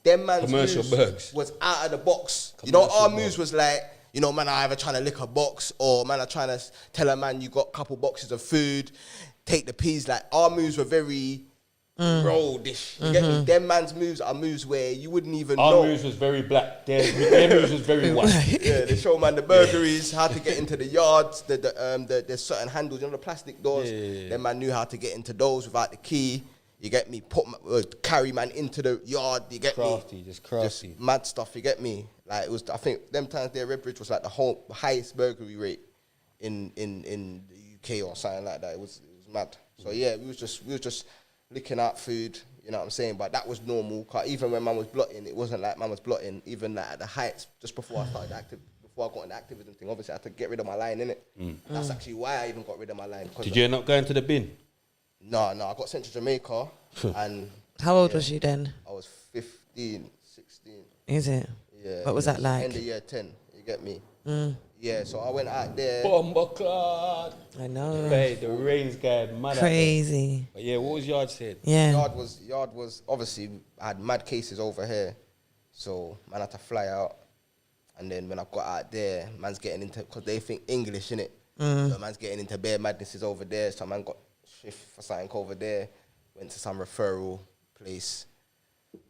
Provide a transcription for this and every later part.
them man's commercial moves burgs was out of the box. Commercial You know, our burgs. moves was like, you know, man are either trying to lick a box or man are trying to tell a man you got a couple boxes of food, take the peas. Like, our moves were very roadish. You get me? Them man's moves are moves where you wouldn't even know. Our moves was very black. Their moves was very white. Yeah, they show man the burglaries, how to get into the yards, there's certain handles, you know, the plastic doors. Yeah. Then man knew how to get into those without the key. You get me? Carry man into the yard. You get Crafty, me? just crafty. Just mad stuff. You get me? Like, it was. I think them times there, Redbridge was like the highest burglary rate in the UK or something like that. It was mad. So yeah, we was just licking out food. You know what I'm saying? But that was normal. 'Cause even when man was blotting, it wasn't like man was blotting. Even like at the heights, just before I started before I got in the activism thing, obviously I had to get rid of my line, innit? That's actually why I even got rid of my line. Did you end up going to the bin? No, I got sent to Jamaica and... How old was you then? I was 15, 16. Is it? Yeah. What was that like? End of year 10, you get me? Yeah, so I went out there... Bomboclad. I know. Hey, the rain's going mad. Crazy. But yeah, what was Yard said? Yeah. Yard was obviously, I had mad cases over here, so man had to fly out. And then when I got out there, man's getting into, because they think English, innit? So man's getting into bare madnesses over there, so man got shift for something over there, went to some referral place.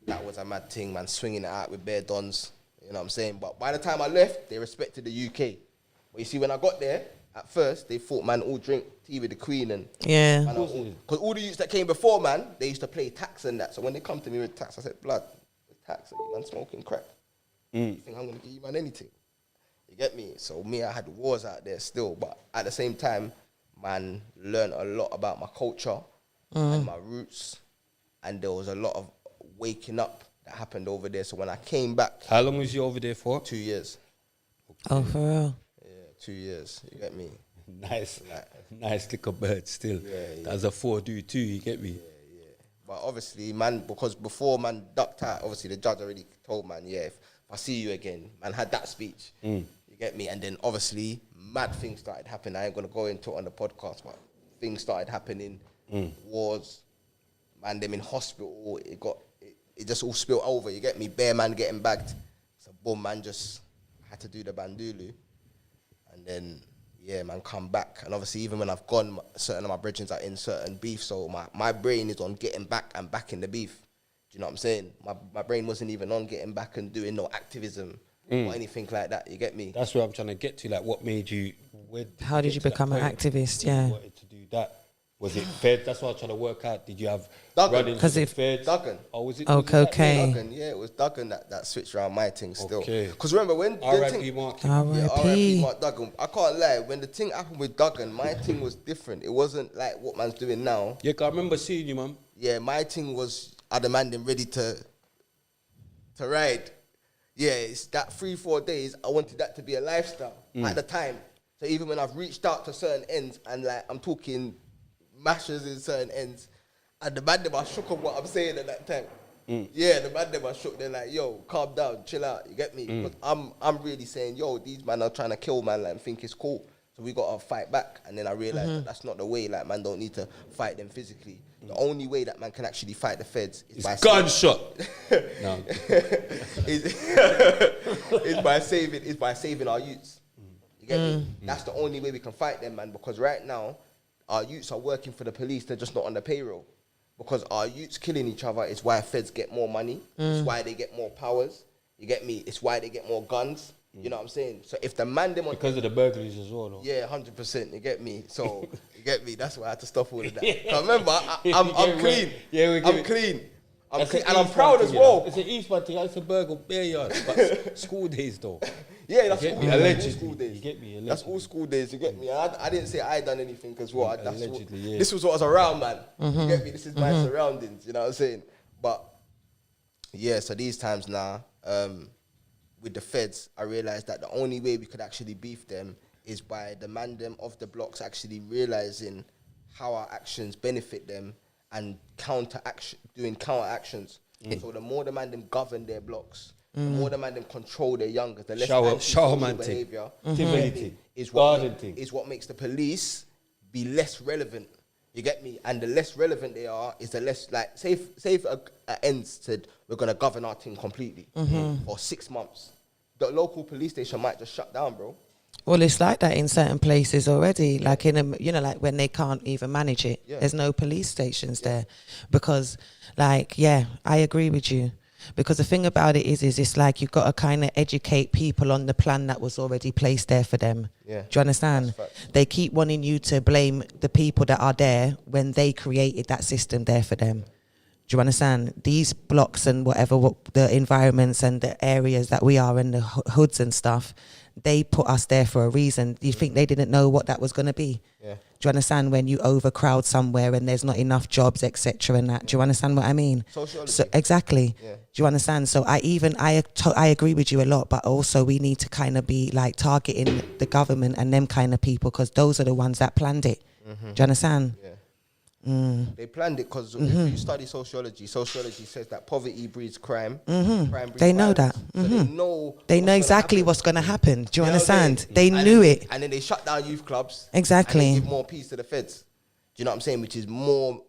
That was a mad thing, man, swinging it out with bare dons, you know what I'm saying? But by the time I left, they respected the UK. But you see, when I got there, at first, they thought, man, all drink tea with the Queen and... Yeah. Because all the youths that came before, man, they used to play tax and that. So when they come to me with tax, I said, blood, with tax, are you man smoking crack? You think I'm going to give you man anything? You get me? So me, I had wars out there still. But at the same time, man, learned a lot about my culture and my roots. And there was a lot of waking up that happened over there. So when I came back... How long was you over there for? 2 years. Oh, for real? Yeah, 2 years. You get me? Nice. Nice little bird still. Yeah. That's a 4-2, you get me? Yeah. But obviously, man, because before man ducked out, obviously the judge already told man, yeah, if I see you again, man had that speech. You get me? And then obviously, mad things started happening. I ain't gonna go into it on the podcast, but things started happening. Wars, man, them in hospital. It just all spilled over. You get me? Bare man getting bagged. So boom, man just had to do the bandulu, and then yeah, man, come back. And obviously, even when I've gone, certain of my brethren are in certain beef, so my brain is on getting back and back in the beef. Do you know what I'm saying? My brain wasn't even on getting back and doing no activism or anything like that. You get me? That's where I'm trying to get to. Like, what made you... How did you become an activist? Yeah. You wanted to do that. Was it Fed? That's what I was trying to work out. Did you have Duggan. run-ins with the Feds? Duggan. Oh, was it? Oh, was it that? cocaine. Duggan, yeah, it was Duggan that switched around my thing still. Okay. Because remember, when... R.I.P. Mark. Yeah, R.I.P. R.I.P. Mark Duggan. I can't lie, when the thing happened with Duggan, my thing was different. It wasn't like what man's doing now. Yeah, 'cause I remember seeing you, man. Yeah, my thing was, I demanding ready to ride. Yeah, it's that 3-4 days, I wanted that to be a lifestyle at the time. So even when I've reached out to certain ends, and like, I'm talking mashers in certain ends, and the man them are shook of what I'm saying at that time. Yeah, the man them are shook. They're like, yo, calm down, chill out. You get me? 'Cause I'm really saying, yo, these man are trying to kill man, like, and think it's cool. So we got to fight back. And then I realized that that's not the way. Like, man don't need to fight them physically. The only way that man can actually fight the feds is by Gunshot. No. is by saving our youths. You get me? That's the only way we can fight them, man. Because right now, our youths are working for the police. They're just not on the payroll. Because our youths killing each other is why feds get more money. It's why they get more powers. You get me? It's why they get more guns. You know what I'm saying? So if the man them on... Because of the burglaries as well, though. Yeah, 100%. You get me? So, you get me? That's why I had to stop all of that. So remember, I'm clean. I'm clean. I'm clean. And I'm proud as well. It's an East one thing. It's a burgle bare yard. But school days, though. Yeah, that's all school days. You get me? Allegedly. That's all school days. You get me? I didn't say I done anything as well. Allegedly, yeah. This was what was around, man. You get me? This is my surroundings. You know what I'm saying? But, yeah, so these times now... with the feds, I realised that the only way we could actually beef them is by the man them of the blocks actually realising how our actions benefit them and doing counter actions. So the more the man them govern their blocks, the more the man them control their youngers, the less antisocial behaviour is is what makes the police be less relevant. You get me? And the less relevant they are, is the less, like, say if a ends said, we're going to govern our thing completely for 6 months. The local police station might just shut down, bro. Well, it's like that in certain places already. Like like when they can't even manage it. Yeah. There's no police stations there. Because, like, I agree with you. Because the thing about it is it's like you've got to kind of educate people on the plan that was already placed there for them. Yeah. Do you understand? They keep wanting you to blame the people that are there when they created that system there for them. Do you understand? These blocks and whatever, the environments and the areas that we are in, the hoods and stuff, they put us there for a reason. Do you think they didn't know what that was going to be? Yeah. Do you understand when you overcrowd somewhere and there's not enough jobs, etc. and that? Do you understand what I mean? Sociology. So exactly. Yeah. Do you understand? So I agree with you a lot, but also we need to kind of be like targeting the government and them kind of people because those are the ones that planned it. Do you understand? Yeah. They planned it because if you study sociology says that poverty breeds crime. Crime breeds They know violence. that. So They know exactly what's going to happen. Do you understand? They knew it. And then they shut down youth clubs. Exactly. And they give more peace to the feds. Do you know what I'm saying? Which is more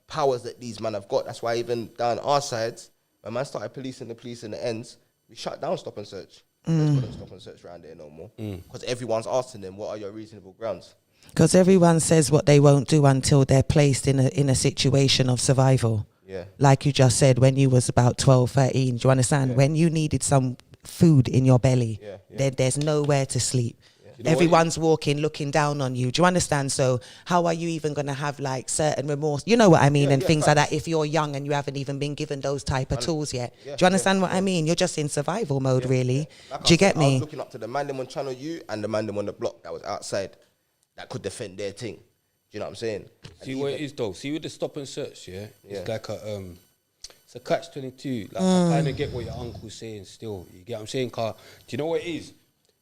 powers that these men have got. That's why even down our sides, when man started policing the police in the ends, we shut down stop and search. There's couldn't stop and search around there no more. Because everyone's asking them, what are your reasonable grounds? Because everyone says what they won't do until they're placed in a situation of survival. Yeah. Like you just said, when you was about 12, 13, do you understand? Yeah. When you needed some food in your belly, Yeah. there's nowhere to sleep. You know Everyone's walking, looking down on you. Do you understand? So how are you even going to have like certain remorse? You know what I mean? Yeah, and yeah, things like facts. that if you're young and you haven't even been given those type of tools yet. Yeah, Do you understand what I mean? You're just in survival mode, really. Like Do you get I was me? looking up to the man them on Channel U and the man them on the block that was outside that could defend their thing. Do you know what I'm saying? See what it is though. See with the stop and search, Yeah. it's like it's a catch-22. Like I kind of get what your uncle's saying. Still, you get what I'm saying? Car, do you know what it is?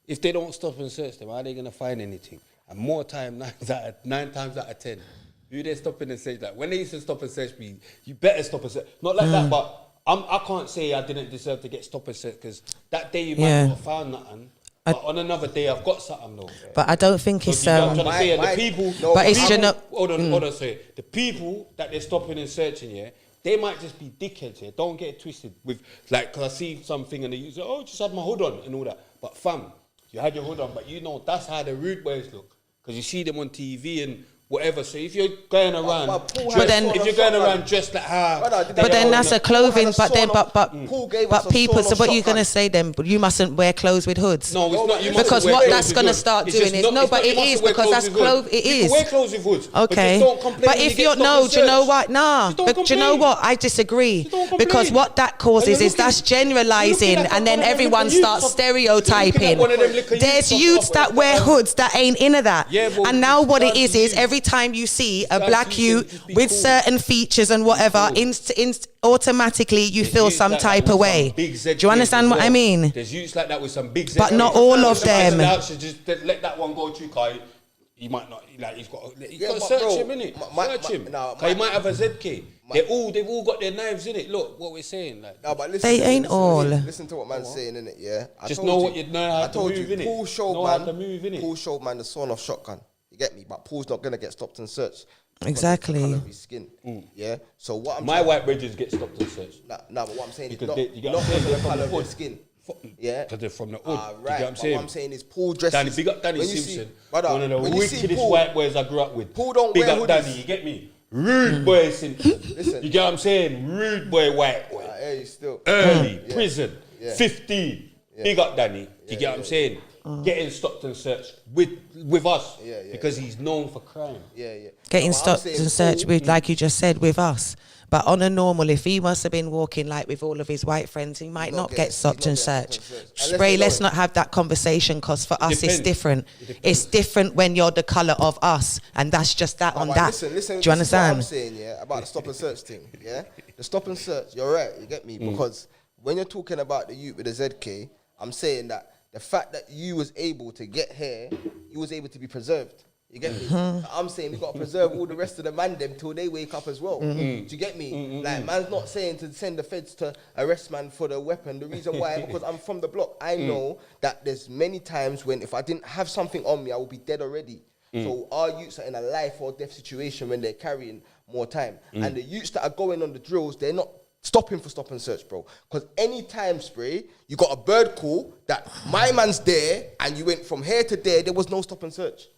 If they don't stop and search them, how are they gonna find anything? And more time, 9 times out of 10, who they stopping and search? Like when they used to stop and search me, you better stop and search. Not like that, but I can't say I didn't deserve to get stop and search because that day you might not have found nothing. But on another day, I've got something though. But I don't think it's... I'm trying to say, the people... but it's... Hold on, sorry. The people that they're stopping and searching, they might just be dickheads here. Don't get it twisted with... Like, because I see something and they use it, just had my hood on and all that. But fam, you had your hood on, but you know that's how the rude boys look. Because you see them on TV and whatever. So if you're going around... if you're going around dressed like how... But then that's a clothing... But people... So what are you going to say then? You mustn't wear clothes with hoods. No, it's not. You because what that's going to start doing is... No, but it is because that's clothes... It is. You can wear clothes with hoods. Okay. But if you're... No, do you know what? Nah. But do you know what? I disagree. Because what that causes is that's generalising and then everyone starts stereotyping. There's youths that wear hoods that ain't into that. And now what it is every time you see a black youth with certain features and whatever, automatically you feel some type of way. Do you understand what I mean? There's youths like that with some big but not all of them. Just let that one go too, Kai. He might not, like, he's got to search him, innit? Search him. He might have a ZK. They've all got their knives, innit? Look, what we're saying. Like, no, but listen, they ain't all. Listen to what man's saying, innit? Yeah. Just know what you know how to move, innit? Paul showed man the sawn off shotgun. You get me? But Paul's not gonna get stopped and searched. Exactly. Colour of his skin. Yeah. So what I'm my white bridges get stopped and searched. No, but what I'm saying is not because of the colour of his skin. Yeah. Because they're from the hood. Right. What I'm saying? What I'm saying is Paul dresses. Big up Danny Simpson. Brother, one of the wickedest white boys I grew up with. Paul don't big wear up hoodies. Danny, you get me? Rude boy Simpson. Listen. You get what I'm saying? Rude boy white boy. Hey, still. Early, prison, Yeah. 15. Big up Danny. You get what I'm saying? Getting stopped and searched with us because he's known for crime. Getting stopped and searched with, like you just said, with us. But on a normal, if he must have been walking like with all of his white friends, he might not get stopped and searched. Spray, let's not have that conversation because for us it's different. It's different when you're the colour of us, and that's just that on that. Listen, do you understand? What I'm saying, about the stop and search thing, the stop and search. You're right, you get me, because when you're talking about the youth with the ZK, I'm saying that the fact that you was able to get here, you was able to be preserved. You get me? I'm saying we got to preserve all the rest of the man them till they wake up as well. Do you get me? Like, man's not saying to send the feds to arrest man for the weapon. The reason why, because I'm from the block, I know that there's many times when if I didn't have something on me, I would be dead already. So our youths are in a life or death situation when they're carrying more time. And the youths that are going on the drills, they're not stopping for stop and search, bro. Because any time, Spray, you got a bird call that my man's there and you went from here to there was no stop and search.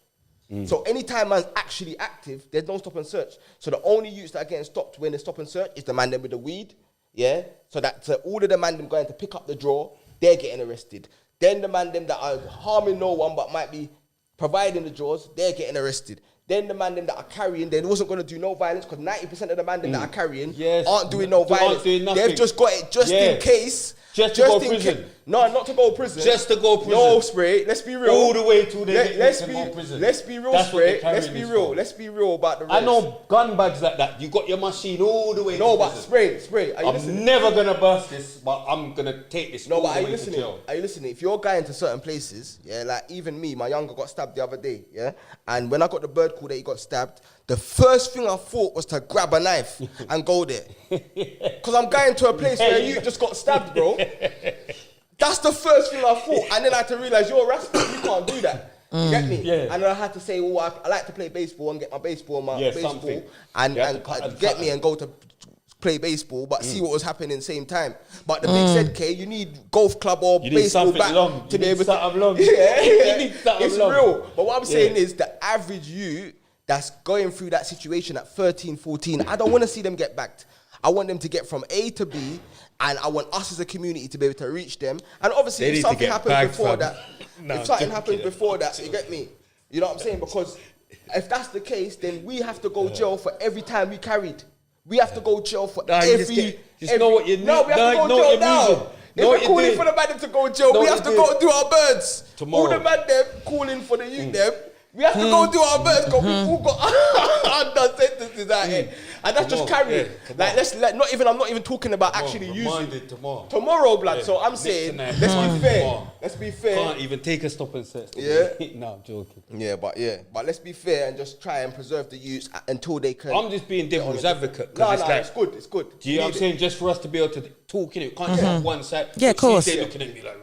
So anytime man's actually active, there's no stop and search. So the only youths that are getting stopped when they stop and search is the man them with the weed, yeah? So that all of the man them going to pick up the draw, they're getting arrested. Then the man them that are harming no one but might be providing the draws, they're getting arrested. Then the man them that are carrying, they wasn't going to do no violence because 90% of the man them that are carrying aren't doing no violence. They've just got it just in case. Just to go prison. No, not to go prison. Just to go prison. No, Spray. Let's be real. All the way to the prison. Let's be real, Spray. Let's be real. Let's be real about the rest. I know gun bags like that. You got your machine all the way to prison. No, but Spray. Are you listening? I'm never going to burst this, but I'm going to take this all the way to jail. Are you listening? If you're going to certain places, yeah, like even me, my younger got stabbed the other day, yeah? And when I got the bird call that he got stabbed, the first thing I thought was to grab a knife and go there. Because I'm going to a place where you just got stabbed, bro. That's the first thing I thought. And then I had to realise, you're a Raspect, you can't do that. You get me? Yeah. And then I had to say, well, I like to play baseball and get my baseball something. and get me and go to play baseball, but see what was happening same time. But the big ZK, you need golf club or baseball bat long. to be able to... Long. It's real. But what I'm saying is the average youth that's going through that situation at 13, 14, I don't want to see them get backed. I want them to get from A to B, and I want us as a community to be able to reach them. And obviously, if something happens before that, you get me? You know what I'm saying? Because if that's the case, then we have to go jail for every time we carried. We have to go jail for every... know what you need. No, we have to go jail now. If we're calling for the man to go jail, we have to go do our birds. All the man them calling for the youth them, we have to go do our birds because we all got undone sentences out here. And that's just carrying. I'm not even talking about actually using. Tomorrow, blood. So I'm saying, let's be fair. Let's be fair. Can't even take a stop and search. Yeah. No, I'm joking. But let's be fair and just try and preserve the youths until they can. I'm just being devil's advocate. It's good. Do you know what I'm saying? Just for us to be able to talk in it. Can't just have one side. Yeah, of course. They're looking at me like,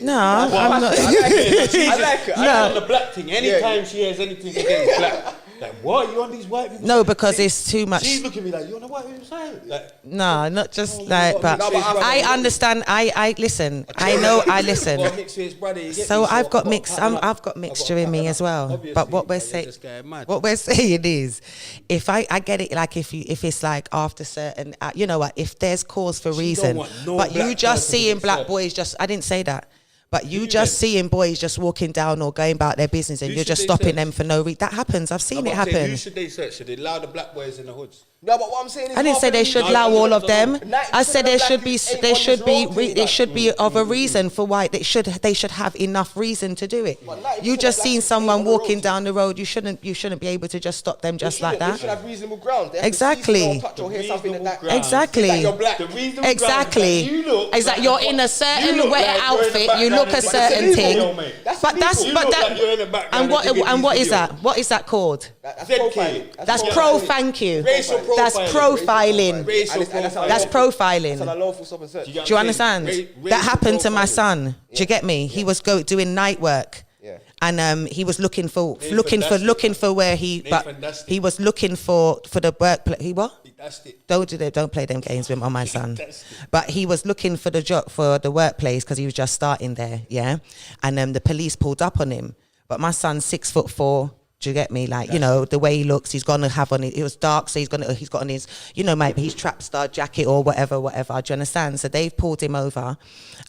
no, I'm not. I like it. On the black thing. Anytime she has anything against black, like, what? You on these white people? No, because it's too much. She's looking at me like, you on the white people side? Like, no, not just like, but I understand. I listen. I know. I listen. So I've got mixed. I've got mixture in me as well. But what we're saying is, if I get it, like if it's like after certain, you know what? If there's cause for reason, but you just seeing black boys, I didn't say that. But you just seeing boys just walking down or going about their business and you're just stopping them for no reason. That happens. I've seen it happen. Who should they search? Should they allow the black boys in the hoods? No, but what I'm saying is, I didn't say they should allow all of them. I said it should be of a reason for why they should have enough reason to do it. You just seen someone walking down the road. You shouldn't be able to just stop them just like that. They should have reasonable ground. Exactly. Exactly. Exactly. Exactly. You're in a certain wet outfit. You look a certain thing. And what is that? What is that called? That's pro. Thank you. That's profiling. That's profiling. Do you understand? That happened to my son. Do you get me? He was doing night work. And he was looking for where he was looking for the workplace. He what? Don't play them games with my son. But he was looking for the job for the workplace because he was just starting there, yeah. And the police pulled up on him. But my son's 6'4". Do you get me? Like, you know, the way he looks, he's gonna have on it was dark, so he's got on his, you know, maybe his trap star jacket or whatever. Do you understand? So they've pulled him over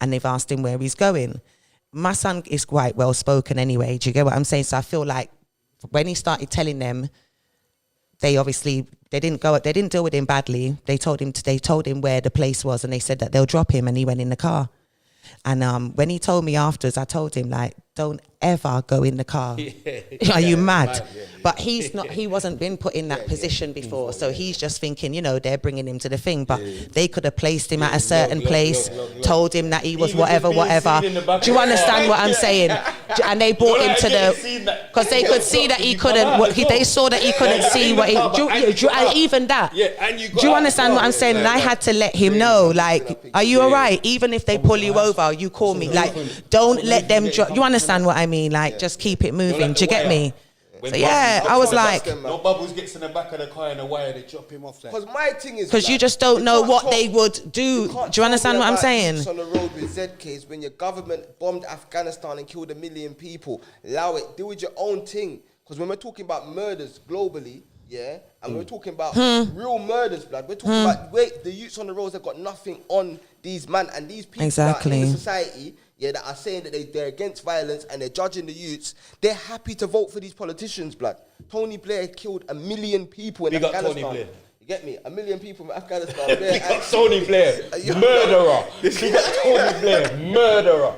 and they've asked him where he's going. My son is quite well spoken anyway. Do you get what I'm saying? So I feel like when he started telling them, they didn't deal with him badly. They told him where the place was and they said that they'll drop him and he went in the car. And when he told me afterwards, I told him, like, don't ever go in the car. Are you mad? But he wasn't been put in that position before. So he's just thinking, you know, they're bringing him to the thing. But they could have placed him at a certain place, told him that he was whatever. Do you understand what I'm saying? And they brought him to the... Because they could see that he couldn't... They saw that he couldn't see what he... Even that. Do you understand what I'm saying? And I had to let him know, like, are you all right? Even if they pull you over, you call me. Like, don't let them... You understand what I mean? Like, just keep it moving. Do you get me? So yeah, I was like, no Bubbles gets in the back of the car in the wire, they drop him off. Because my thing is, because you just don't know what they would do. Do you understand what I'm saying? On the road with ZKs, when your government bombed Afghanistan and killed 1 million people, allow it. Do with your own thing. Because when we're talking about murders globally, yeah, and we're talking about real murders, blood. We're talking about the youths on the roads that got nothing on these men and these people that are in the society. Yeah, that are saying that they're against violence and they're judging the youths. They're happy to vote for these politicians, blood. Tony Blair killed 1 million people in Afghanistan. Tony Blair. You get me? 1 million people in Afghanistan. Big up Tony Blair, murderer. Big up Tony Blair, murderer.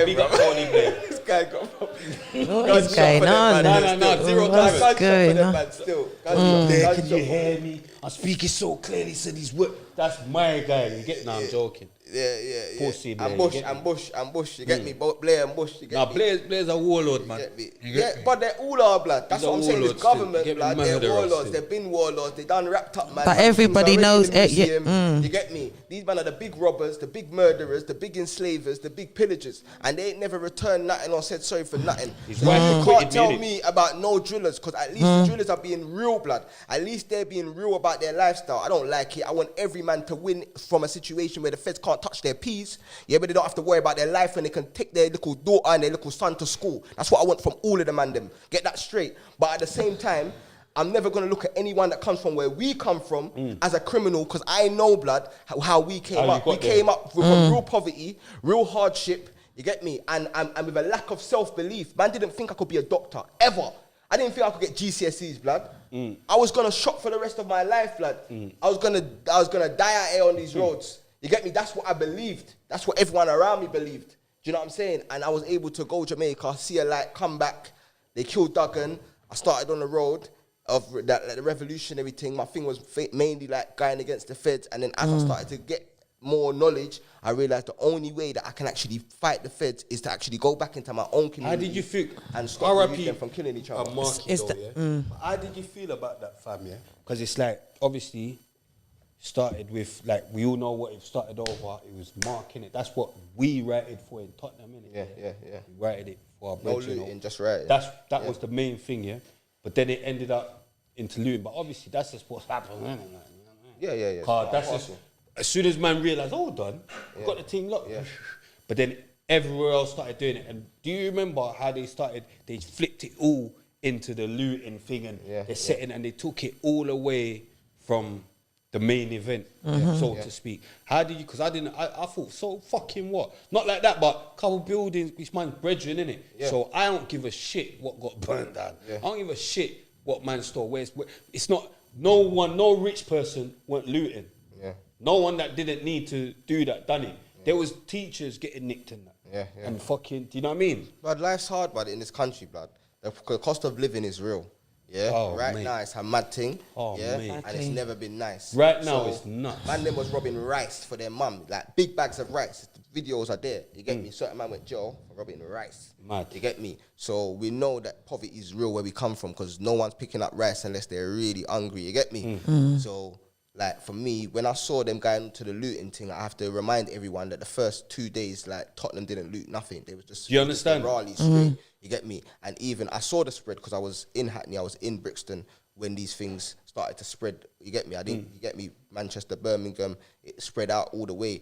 Big up Tony Blair. This guy got what's going on? No, zero time. What's going on? Still. Can you hear me? I'm speaking so clearly. Said he's work. That's my guy. You get? No, I'm joking. Yeah. Pussy Blair, Ambush. You get me? Blair and Bush. You get me? Blair's a warlord, man. Yeah, but they all are, blood. That's what I'm saying. This government, blood, they're warlords. They've been warlords. They done wrapped up, man. But everybody knows it. You get me? These men are the big robbers, the big murderers, the big enslavers, the big pillagers, and they ain't never returned nothing or said sorry for nothing. You can't tell me about no drillers, because at least the drillers are being real, blood. At least they're being real about their lifestyle. I don't like it. I want every man to win from a situation where the feds can't touch their peas, yeah, but they don't have to worry about their life and they can take their little daughter and their little son to school. That's what I want from all of them and them. Get that straight. But at the same time, I'm never going to look at anyone that comes from where we come from as a criminal, because I know, blood, how we came up. We came up with real poverty, real hardship, you get me, and with a lack of self-belief. Man didn't think I could be a doctor, ever. I didn't think I could get GCSEs, blood. I was going to shop for the rest of my life, blood. I was gonna die out here on these roads. You get me? That's what I believed. That's what everyone around me believed. Do you know what I'm saying? And I was able to go Jamaica, see a light, come back. They killed Duggan. I started on the road of that, like, the revolutionary thing. My thing was mainly like going against the feds. And then as I started to get more knowledge, I realized the only way that I can actually fight the feds is to actually go back into my own community. How did you feel? And stop them from killing each other. How did you feel about that, fam? Yeah, because it's like obviously started with, like, we all know what it started over. It was marking it. That's what we rated for in Tottenham, innit? Yeah. We rated it for our no bridge, looting, just right. That was the main thing, yeah. But then it ended up into looting. But obviously that's just what's happened, innit? Yeah. That's just, as soon as man realised, hold on, we've got the team locked. Yeah. But then everywhere else started doing it. And do you remember how they started? They flipped it all into the looting thing, and they're setting, and they took it all away from the main event, so to speak. How did you? Because I thought, so fucking what? Not like that, but couple buildings, which man's brethren, innit? Yeah. So I don't give a shit what got burned down. Yeah. I don't give a shit what man stole. Where it's not, no rich person went looting. Yeah. No one that didn't need to do that done it. Yeah. There was teachers getting nicked in that. Yeah. And fucking, do you know what I mean? But life's hard, but in this country, blood. The cost of living is real. Yeah, mate. Now it's a mad thing. Mate. And it's never been nice. Right now it's nuts. Man, them was robbing rice for their mum, like big bags of rice. The videos are there. You get me? Certain man went jail for robbing rice. Mad. You get me? So we know that poverty is real where we come from, because no one's picking up rice unless they're really hungry. You get me? So, like, for me, when I saw them going to the looting thing, I have to remind everyone that the first 2 days, like, Tottenham didn't loot nothing. They was just... Do you understand? Raleigh straight. You get me? And even I saw the spread because I was in Hackney, I was in Brixton when these things started to spread. You get me? You get me? Manchester, Birmingham, it spread out all the way.